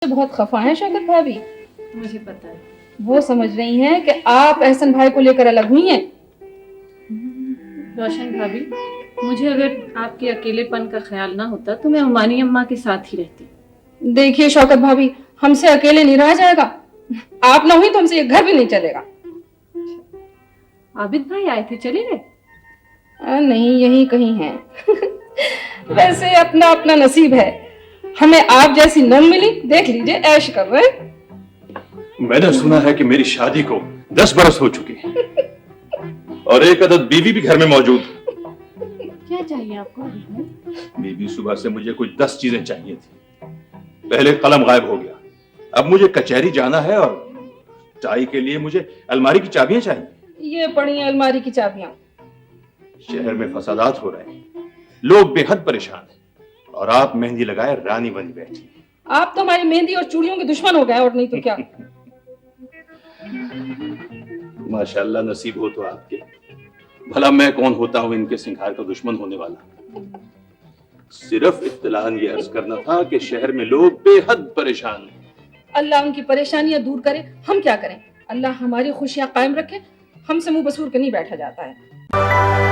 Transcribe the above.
بہت خفا ہیں شوکت بھابی. مجھے پتا ہے. وہ سمجھ رہی ہیں کہ آپ احسن بھائی کو لے کر الگ ہوئی ہیں. روشن بھابی، مجھے اگر آپ کے اکیلے پن کا خیال نہ ہوتا تو میں عمانی اماں کے ساتھ ہی رہتی. دیکھیے شوکت بھابی، ہم سے اکیلے نہیں رہا جائے گا. آپ نہ ہوئی تو ہم سے یہ گھر بھی نہیں چلے گا. عابد بھائی آئے تھے، چلے گئے؟ نہیں، یہی کہیں ہیں. ویسے اپنا اپنا نصیب ہے. ہمیں آپ جیسی نم ملی، دیکھ لیجئے عیش کر رہے. میں نے سنا ہے کہ میری شادی کو 10 برس ہو چکے ہیں اور ایک عدد بیوی بھی گھر میں موجود. کیا چاہیے آپ کو؟ بیوی صبح سے مجھے کچھ 10 چیزیں چاہیے تھی. پہلے قلم غائب ہو گیا، اب مجھے کچہری جانا ہے اور چائے کے لیے مجھے الماری کی چابیاں چاہیے. یہ پڑی ہیں الماری کی چابیاں. شہر میں فسادات ہو رہے ہیں، لوگ بے حد پریشان ہیں اور آپ مہندی لگائے رانی بنی بیٹھی. آپ تو ہماری مہندی اور چوڑیوں کے دشمن ہو گئے، اور نہیں تو کیا. ماشاءاللہ نصیب ہو تو آپ کے. بھلا میں کون ہوتا ہوں ان کے سنگھار کا دشمن ہونے والا. صرف اطلاعاً یہ عرض کرنا تھا کہ شہر میں لوگ بے حد پریشان ہیں. اللہ ان کی پریشانیاں دور کرے، ہم کیا کریں. اللہ ہماری خوشیاں قائم رکھے. ہم سے منہ بسور کے نہیں بیٹھا جاتا ہے.